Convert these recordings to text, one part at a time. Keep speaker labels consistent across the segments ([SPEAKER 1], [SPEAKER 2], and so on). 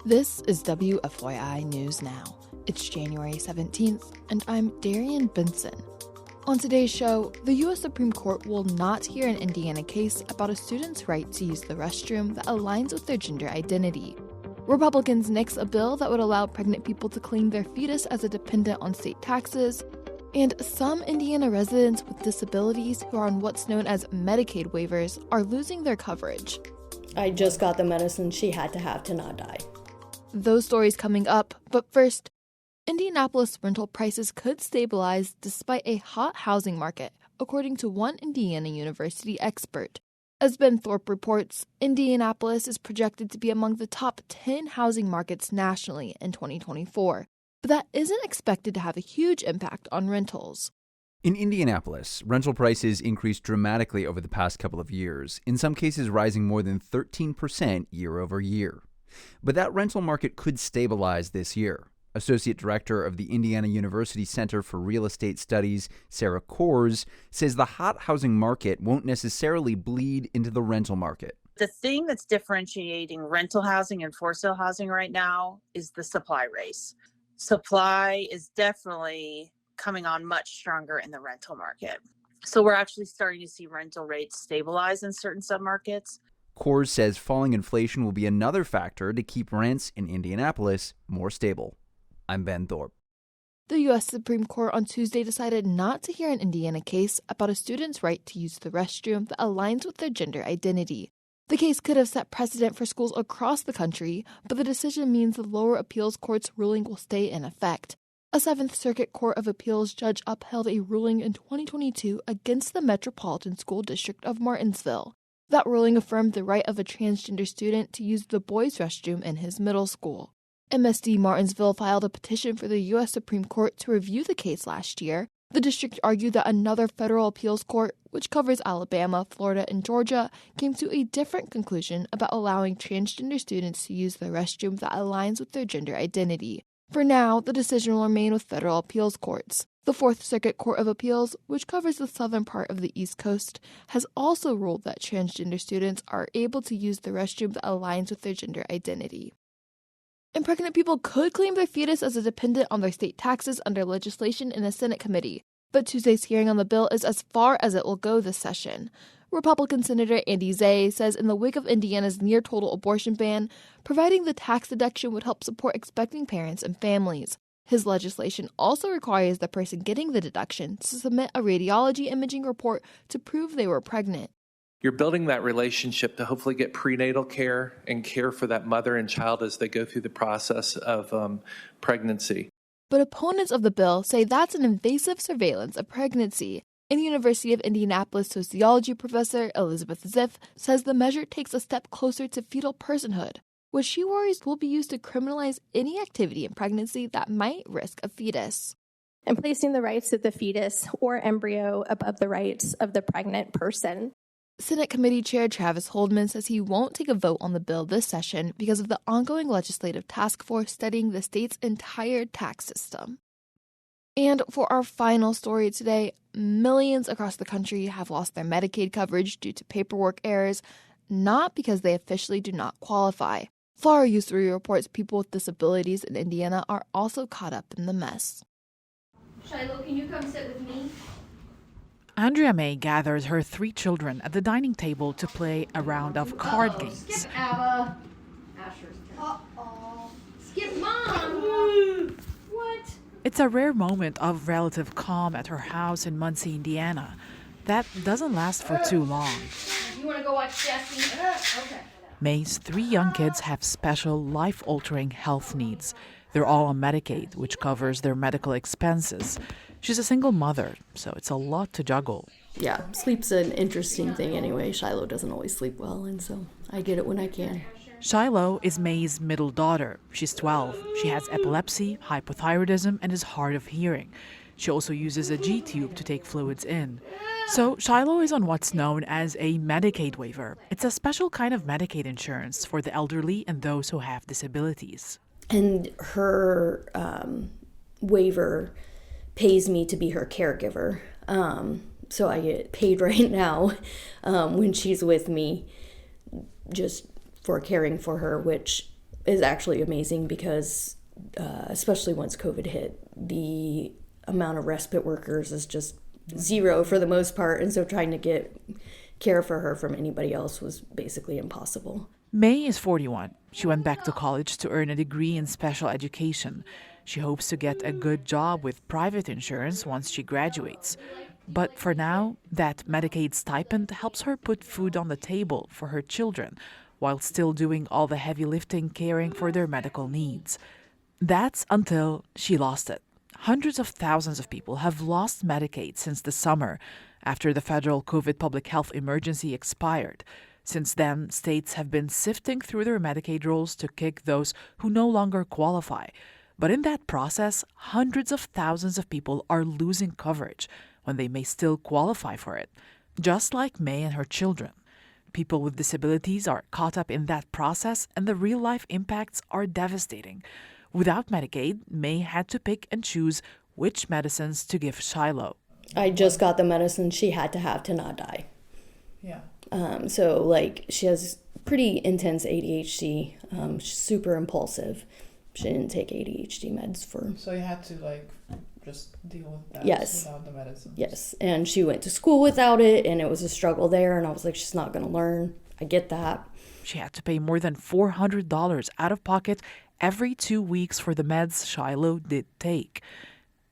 [SPEAKER 1] This is WFYI News Now. It's January 17th, and I'm Darian Benson. On today's show, the U.S. Supreme Court will not hear an Indiana case about a student's right to use the restroom that aligns with their gender identity. Republicans nix a bill that would allow pregnant people to claim their fetus as a dependent on state taxes, and some Indiana residents with disabilities who are on what's known as Medicaid waivers are losing their coverage.
[SPEAKER 2] I just got the medicine she had to have to not die.
[SPEAKER 1] Those stories coming up, but first, Indianapolis rental prices could stabilize despite a hot housing market, according to one Indiana University expert. As Ben Thorpe reports, Indianapolis is projected to be among the top 10 housing markets nationally in 2024, but that isn't expected to have a huge impact on rentals.
[SPEAKER 3] In Indianapolis, rental prices increased dramatically over the past couple of years, in some cases rising more than 13% year over year. But that rental market could stabilize this year. Associate Director of the Indiana University Center for Real Estate Studies, Sarah Kors, says the hot housing market won't necessarily bleed into the rental market.
[SPEAKER 4] The thing that's differentiating rental housing and for sale housing right now is the supply race. Supply is definitely coming on much stronger in the rental market. So we're actually starting to see rental rates stabilize in certain submarkets.
[SPEAKER 3] Kors says falling inflation will be another factor to keep rents in Indianapolis more stable. I'm Ben Thorpe.
[SPEAKER 1] The U.S. Supreme Court on Tuesday decided not to hear an Indiana case about a student's right to use the restroom that aligns with their gender identity. The case could have set precedent for schools across the country, but the decision means the lower appeals court's ruling will stay in effect. A Seventh Circuit Court of Appeals judge upheld a ruling in 2022 against the Metropolitan School District of Martinsville. That ruling affirmed the right of a transgender student to use the boys' restroom in his middle school. MSD Martinsville filed a petition for the U.S. Supreme Court to review the case last year. The district argued that another federal appeals court, which covers Alabama, Florida, and Georgia, came to a different conclusion about allowing transgender students to use the restroom that aligns with their gender identity. For now, the decision will remain with federal appeals courts. The Fourth Circuit Court of Appeals, which covers the southern part of the East Coast, has also ruled that transgender students are able to use the restroom that aligns with their gender identity. And pregnant people could claim their fetus as a dependent on their state taxes under legislation in a Senate committee, but Tuesday's hearing on the bill is as far as it will go this session. Republican Senator Andy Zay says in the wake of Indiana's near-total abortion ban, providing the tax deduction would help support expecting parents and families. His legislation also requires the person getting the deduction to submit a radiology imaging report to prove they were pregnant.
[SPEAKER 5] You're building that relationship to hopefully get prenatal care and care for that mother and child as they go through the process of pregnancy.
[SPEAKER 1] But opponents of the bill say that's an invasive surveillance of pregnancy. And University of Indianapolis sociology professor Elizabeth Ziff says the measure takes a step closer to fetal personhood, which she worries will be used to criminalize any activity in pregnancy that might risk a fetus.
[SPEAKER 6] And placing the rights of the fetus or embryo above the rights of the pregnant person.
[SPEAKER 1] Senate Committee Chair Travis Holdman says he won't take a vote on the bill this session because of the ongoing legislative task force studying the state's entire tax system. And for our final story today, millions across the country have lost their Medicaid coverage due to paperwork errors, not because they officially do not qualify. Flora U3 reports people with disabilities in Indiana are also caught up in the mess.
[SPEAKER 7] Shiloh, can you come sit with me?
[SPEAKER 8] Andrea May gathers her 3 children at the dining table to play a round of card games.
[SPEAKER 7] Skip Ava. Asher's turn. Skip Mom. What?
[SPEAKER 8] It's a rare moment of relative calm at her house in Muncie, Indiana. That doesn't last for too long.
[SPEAKER 7] You want to go watch Jessie? Okay.
[SPEAKER 8] May's 3 young kids have special life-altering health needs. They're all on Medicaid, which covers their medical expenses. She's a single mother, so it's a lot to juggle.
[SPEAKER 2] Yeah, sleep's an interesting thing anyway. Shiloh doesn't always sleep well, and so I get it when I can.
[SPEAKER 8] Shiloh is May's middle daughter. She's 12. She has epilepsy, hypothyroidism, and is hard of hearing. She also uses a G-tube to take fluids in. So Shiloh is on what's known as a Medicaid waiver. It's a special kind of Medicaid insurance for the elderly and those who have disabilities.
[SPEAKER 2] And her waiver pays me to be her caregiver. So I get paid right now when she's with me just for caring for her, which is actually amazing because, especially once COVID hit, the amount of respite workers is just zero for the most part. And so trying to get care for her from anybody else was basically impossible.
[SPEAKER 8] May is 41. She went back to college to earn a degree in special education. She hopes to get a good job with private insurance once she graduates. But for now, that Medicaid stipend helps her put food on the table for her children while still doing all the heavy lifting caring for their medical needs. That's until she lost it. Hundreds of thousands of people have lost Medicaid since the summer after the federal COVID public health emergency expired. Since then, states have been sifting through their Medicaid rolls to kick those who no longer qualify. But in that process, hundreds of thousands of people are losing coverage when they may still qualify for it, just like May and her children. People with disabilities are caught up in that process, and the real-life impacts are devastating. Without Medicaid, May had to pick and choose which medicines to give Shiloh.
[SPEAKER 2] I just got the medicine she had to have to not die.
[SPEAKER 8] Yeah.
[SPEAKER 2] So, like, she has pretty intense ADHD. She's super impulsive. She didn't take ADHD meds for...
[SPEAKER 9] So you had to, like, just deal with that without the medicine.
[SPEAKER 2] Yes, and she went to school without it, and it was a struggle there, and I was like, she's not going to learn. I get that.
[SPEAKER 8] She had to pay more than $400 out of pocket every 2 weeks for the meds Shiloh did take.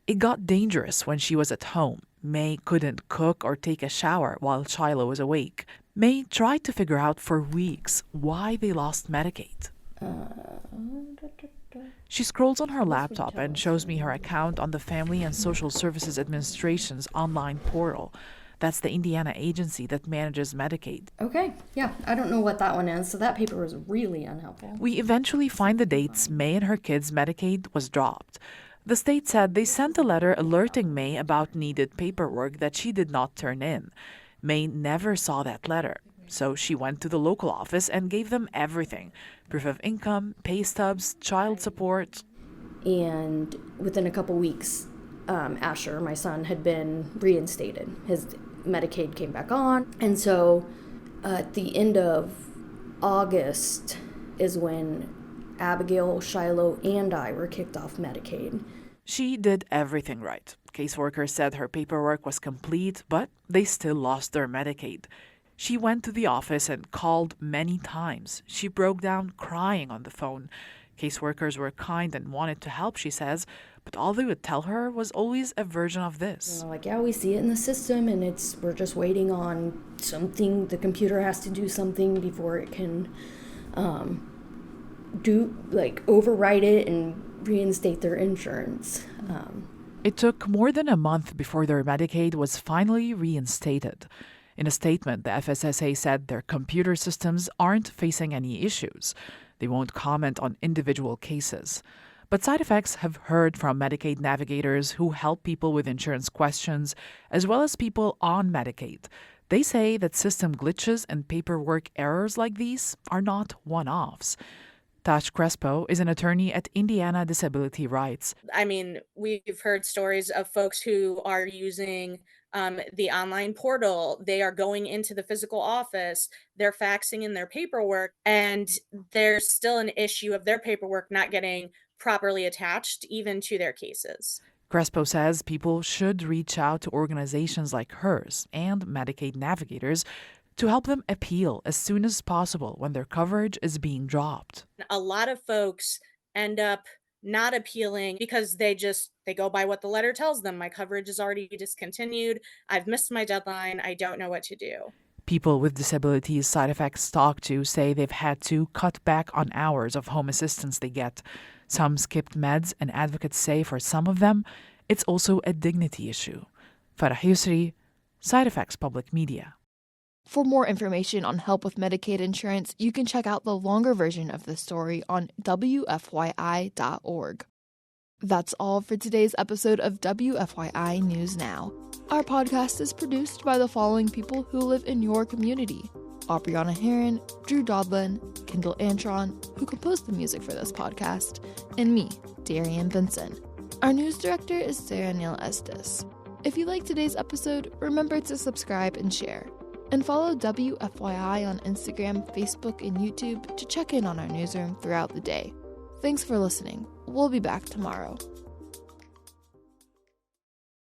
[SPEAKER 8] It got dangerous when she was at home. May couldn't cook or take a shower while Shiloh was awake. May tried to figure out for weeks why they lost Medicaid. She scrolls on her laptop and shows me her account on the Family and Social Services Administration's online portal. That's the Indiana agency that manages Medicaid.
[SPEAKER 2] Okay, yeah, I don't know what that one is, so that paper was really unhelpful.
[SPEAKER 8] We eventually find the dates May and her kids' Medicaid was dropped. The state said they sent a letter alerting May about needed paperwork that she did not turn in. May never saw that letter, so she went to the local office and gave them everything: proof of income, pay stubs, child support.
[SPEAKER 2] And within a couple weeks, Asher, my son, had been reinstated. His Medicaid came back on. And so at the end of August is when Abigail, Shiloh, and I were kicked off Medicaid.
[SPEAKER 8] She did everything right. Caseworkers said her paperwork was complete, but they still lost their Medicaid. She went to the office and called many times. She broke down crying on the phone. Caseworkers were kind and wanted to help, she says, but all they would tell her was always a version of this.
[SPEAKER 2] Like, yeah, we see it in the system, and we're just waiting on something. The computer has to do something before it can overwrite it and reinstate their insurance.
[SPEAKER 8] It took more than a month before their Medicaid was finally reinstated. In a statement, the FSSA said their computer systems aren't facing any issues. They won't comment on individual cases. But side effects have heard from Medicaid navigators who help people with insurance questions, as well as people on Medicaid. They say that system glitches and paperwork errors like these are not one-offs. Tash Crespo is an attorney at Indiana Disability Rights.
[SPEAKER 10] I mean, we've heard stories of folks who are using the online portal. They are going into the physical office, they're faxing in their paperwork, and there's still an issue of their paperwork not getting properly attached even to their cases.
[SPEAKER 8] Crespo says people should reach out to organizations like hers and Medicaid navigators to help them appeal as soon as possible when their coverage is being dropped.
[SPEAKER 10] A lot of folks end up not appealing because they go by what the letter tells them. My coverage is already discontinued. I've missed my deadline. I don't know what to do.
[SPEAKER 8] People with disabilities side effects talked to say they've had to cut back on hours of home assistance they get. Some skipped meds, and advocates say for some of them, it's also a dignity issue. Farah Yusri, Side Effects Public Media.
[SPEAKER 1] For more information on help with Medicaid insurance, you can check out the longer version of the story on WFYI.org. That's all for today's episode of WFYI News Now. Our podcast is produced by the following people who live in your community: Aubriana Heron, Drew Dodlin, Kendall Antron, who composed the music for this podcast, and me, Darian Vinson. Our news director is Sarah Neal Estes. If you liked today's episode, remember to subscribe and share. And follow WFYI on Instagram, Facebook, and YouTube to check in on our newsroom throughout the day. Thanks for listening. We'll be back tomorrow.